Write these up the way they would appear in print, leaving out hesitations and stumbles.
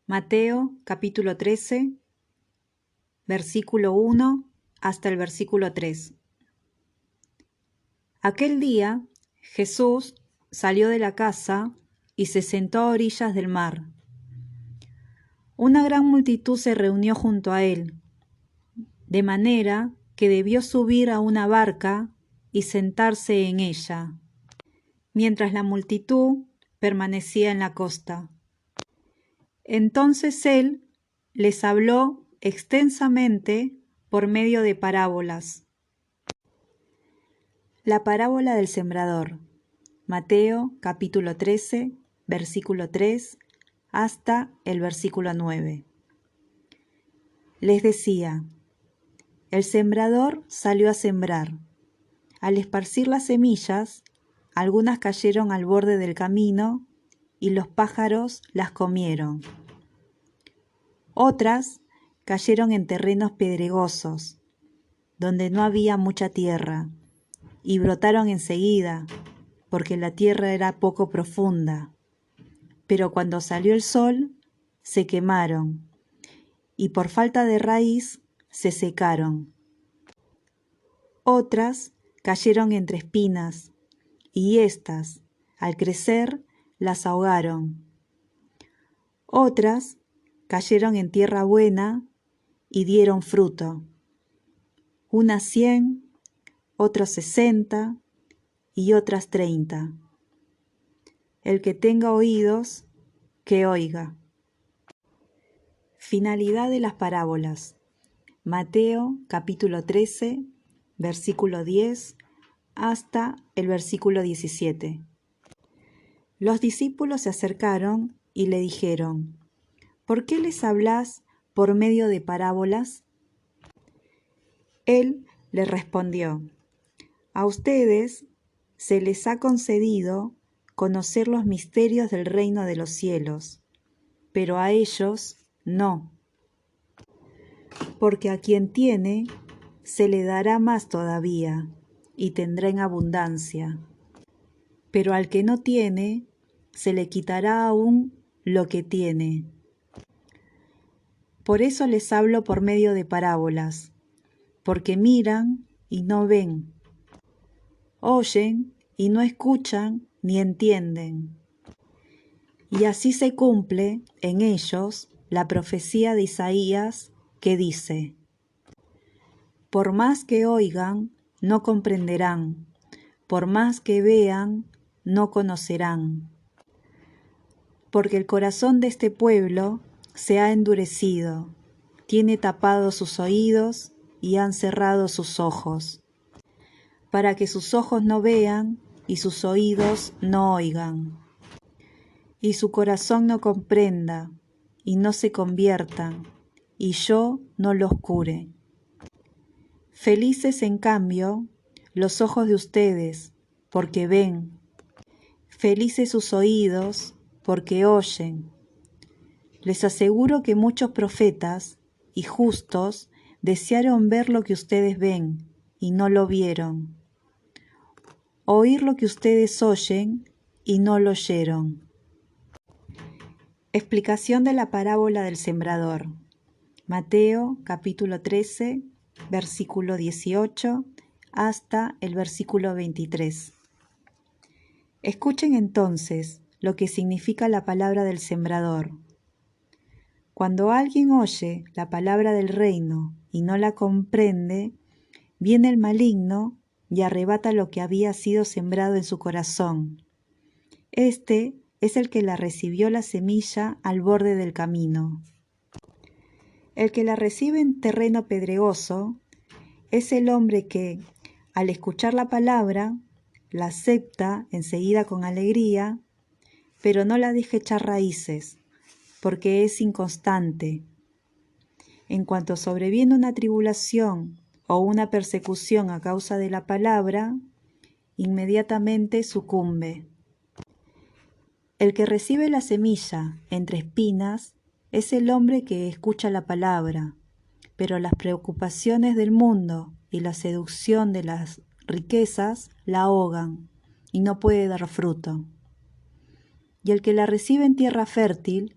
Mateo capítulo 13, versículo 1 hasta el versículo 3. Aquel día Jesús salió de la casa y se sentó a orillas del mar. Una gran multitud se reunió junto a él, de manera que debió subir a una barca y sentarse en ella, mientras la multitud permanecía en la costa. Entonces él les habló extensamente por medio de parábolas. La parábola del sembrador. Mateo capítulo 13, versículo 3 hasta el versículo 9. Les decía: el sembrador salió a sembrar. Al esparcir las semillas, algunas cayeron al borde del camino y los pájaros las comieron. Otras cayeron en terrenos pedregosos, donde no había mucha tierra, y brotaron enseguida, porque la tierra era poco profunda. Pero cuando salió el sol, se quemaron, y por falta de raíz se secaron. Otras cayeron entre espinas, y éstas, al crecer, las ahogaron. Otras cayeron en tierra buena y dieron fruto, unas 100, otras 60 y otras 30. El que tenga oídos, que oiga. Finalidad de las parábolas. Mateo capítulo 13, versículo 10 hasta el versículo 17. Los discípulos se acercaron y le dijeron: ¿por qué les hablas por medio de parábolas? Él les respondió: a ustedes se les ha concedido conocer los misterios del reino de los cielos, pero a ellos no. Porque a quien tiene, se le dará más todavía, y tendrá en abundancia. Pero al que no tiene, se le quitará aún lo que tiene. Por eso les hablo por medio de parábolas, porque miran y no ven, oyen y no escuchan ni entienden. Y así se cumple en ellos la profecía de Isaías que dice: por más que oigan, no comprenderán, por más que vean, no conocerán. Porque el corazón de este pueblo se ha endurecido, tiene tapados sus oídos y han cerrado sus ojos, para que sus ojos no vean y sus oídos no oigan, y su corazón no comprenda y no se conviertan, y yo no los cure. Felices, en cambio, los ojos de ustedes, porque ven. Felices sus oídos, porque oyen. Les aseguro que muchos profetas y justos desearon ver lo que ustedes ven y no lo vieron, oír lo que ustedes oyen y no lo oyeron. Explicación de la parábola del sembrador. Mateo capítulo 13, versículo 18 hasta el versículo 23. Escuchen entonces lo que significa la palabra del sembrador. Cuando alguien oye la palabra del reino y no la comprende, viene el maligno y arrebata lo que había sido sembrado en su corazón. Este es el que la recibió la semilla al borde del camino. El que la recibe en terreno pedregoso es el hombre que, al escuchar la palabra, la acepta enseguida con alegría, pero no la deja echar raíces, porque es inconstante. En cuanto sobreviene una tribulación o una persecución a causa de la palabra, inmediatamente sucumbe. El que recibe la semilla entre espinas es el hombre que escucha la palabra, pero las preocupaciones del mundo y la seducción de las riquezas la ahogan y no puede dar fruto. y el que la recibe en tierra fértil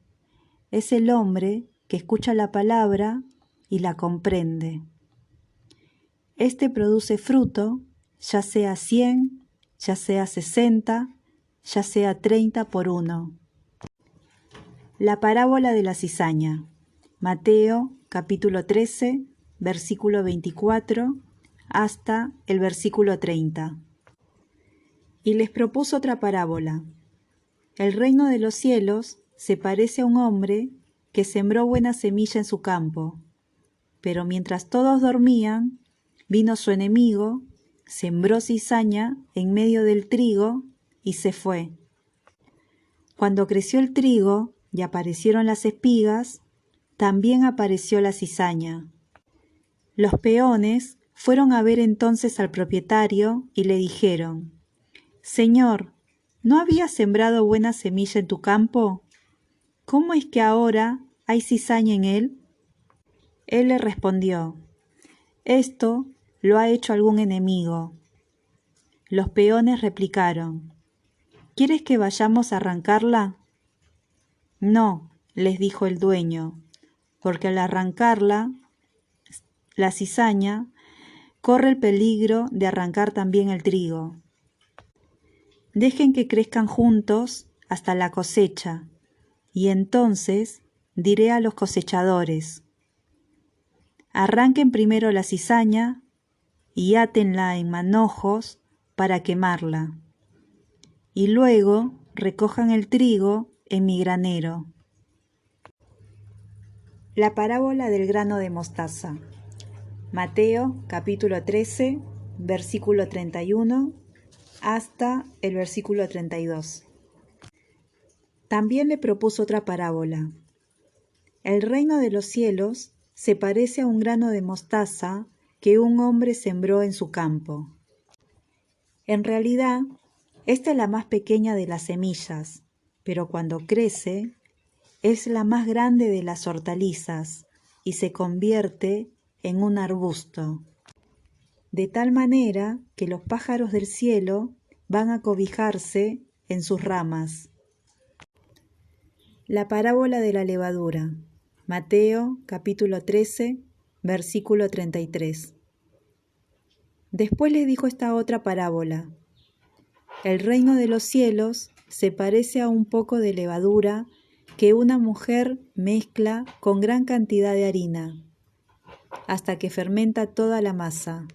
es el hombre que escucha la palabra y la comprende. Este produce fruto, ya sea 100, ya sea 60, ya sea 30 por uno. La parábola de la cizaña. Mateo, capítulo 13, versículo 24, hasta el versículo 30. Y les propuso otra parábola. El reino de los cielos se parece a un hombre que sembró buena semilla en su campo. Pero mientras todos dormían, vino su enemigo, sembró cizaña en medio del trigo y se fue. Cuando creció el trigo y aparecieron las espigas, también apareció la cizaña. Los peones fueron a ver entonces al propietario y le dijeron: «Señor, ¿no habías sembrado buena semilla en tu campo? ¿Cómo es que ahora hay cizaña en él?» Él le respondió: «Esto lo ha hecho algún enemigo». Los peones replicaron: «¿Quieres que vayamos a arrancarla?» «No», les dijo el dueño, «porque al arrancarla, la cizaña corre el peligro de arrancar también el trigo. Dejen que crezcan juntos hasta la cosecha, y entonces diré a los cosechadores: arranquen primero la cizaña y átenla en manojos para quemarla, y luego recojan el trigo en mi granero». La parábola del grano de mostaza. Mateo, capítulo 13, versículo 31, hasta el versículo 32. También le propuso otra parábola. El reino de los cielos se parece a un grano de mostaza que un hombre sembró en su campo. En realidad, esta es la más pequeña de las semillas, pero cuando crece, es la más grande de las hortalizas y se convierte en un arbusto, de tal manera que los pájaros del cielo van a cobijarse en sus ramas. La parábola de la levadura. Mateo, capítulo 13, versículo 33. Después le dijo esta otra parábola. El reino de los cielos se parece a un poco de levadura que una mujer mezcla con gran cantidad de harina, hasta que fermenta toda la masa.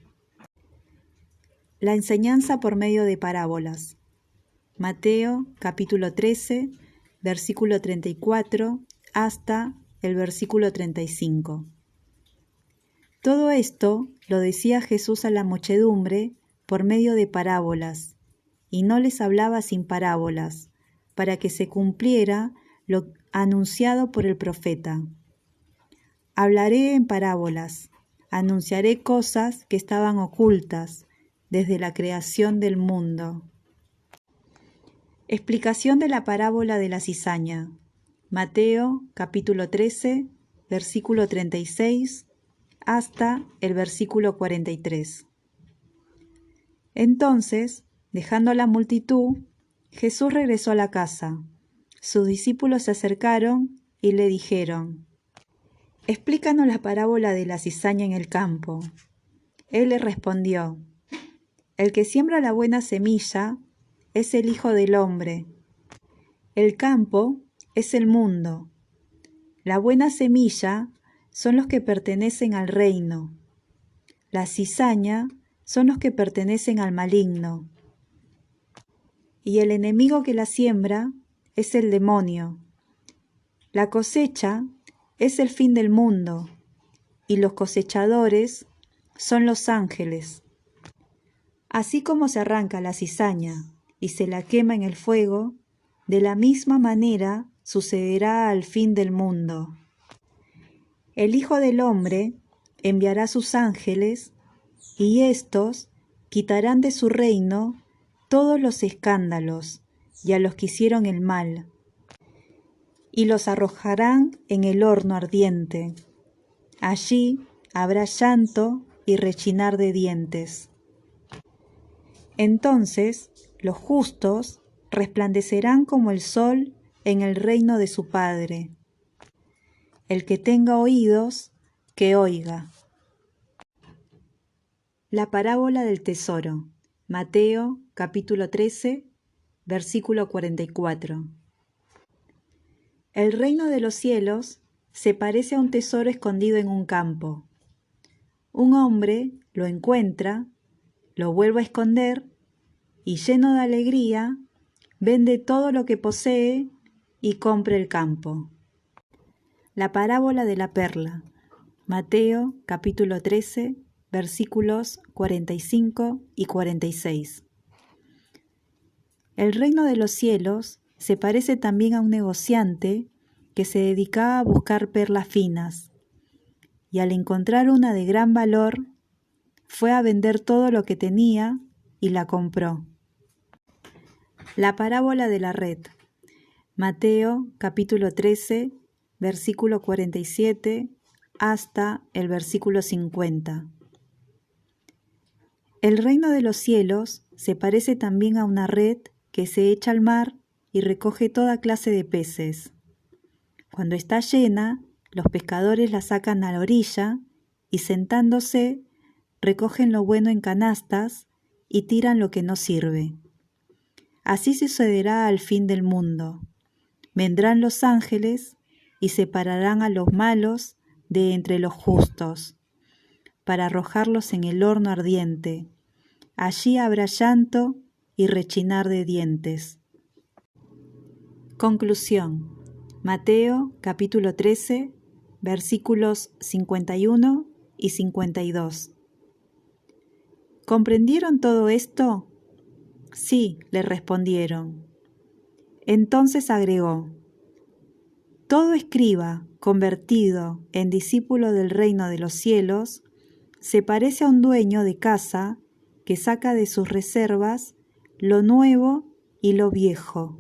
La enseñanza por medio de parábolas. Mateo, capítulo 13, versículo 34, hasta el versículo 35. Todo esto lo decía Jesús a la muchedumbre por medio de parábolas, y no les hablaba sin parábolas, para que se cumpliera lo anunciado por el profeta. Hablaré en parábolas, anunciaré cosas que estaban ocultas desde la creación del mundo. Explicación de la parábola de la cizaña. Mateo, capítulo 13, versículo 36, hasta el versículo 43. Entonces, dejando la multitud, Jesús regresó a la casa. Sus discípulos se acercaron y le dijeron: «Explícanos la parábola de la cizaña en el campo». Él les respondió: «El que siembra la buena semilla es el Hijo del Hombre. El campo es el mundo. La buena semilla son los que pertenecen al reino. La cizaña son los que pertenecen al maligno. Y el enemigo que la siembra es el demonio. La cosecha es el fin del mundo, y los cosechadores son los ángeles. Así como se arranca la cizaña y se la quema en el fuego, de la misma manera sucederá al fin del mundo. El Hijo del Hombre enviará sus ángeles, y éstos quitarán de su reino todos los escándalos y a los que hicieron el mal, y los arrojarán en el horno ardiente. Allí habrá llanto y rechinar de dientes. Entonces los justos resplandecerán como el sol en el reino de su Padre. El que tenga oídos, que oiga. La parábola del tesoro. Mateo, capítulo 13, versículo 44. El reino de los cielos se parece a un tesoro escondido en un campo. Un hombre lo encuentra, lo vuelve a esconder y, lleno de alegría, vende todo lo que posee y compra el campo. La parábola de la perla. Mateo, capítulo 13, versículos 45 y 46. El reino de los cielos se parece también a un negociante que se dedicaba a buscar perlas finas, y al encontrar una de gran valor, fue a vender todo lo que tenía y la compró. La parábola de la red. Mateo, capítulo 13, versículo 47 hasta el versículo 50. El reino de los cielos se parece también a una red que se echa al mar y recoge toda clase de peces. Cuando está llena, los pescadores la sacan a la orilla y, sentándose, recogen lo bueno en canastas y tiran lo que no sirve. Así sucederá al fin del mundo. Vendrán los ángeles y separarán a los malos de entre los justos, para arrojarlos en el horno ardiente. Allí habrá llanto y rechinar de dientes. Conclusión. Mateo, capítulo 13, versículos 51 y 52. ¿Comprendieron todo esto? Sí, le respondieron. Entonces agregó: todo escriba convertido en discípulo del reino de los cielos se parece a un dueño de casa que saca de sus reservas lo nuevo y lo viejo.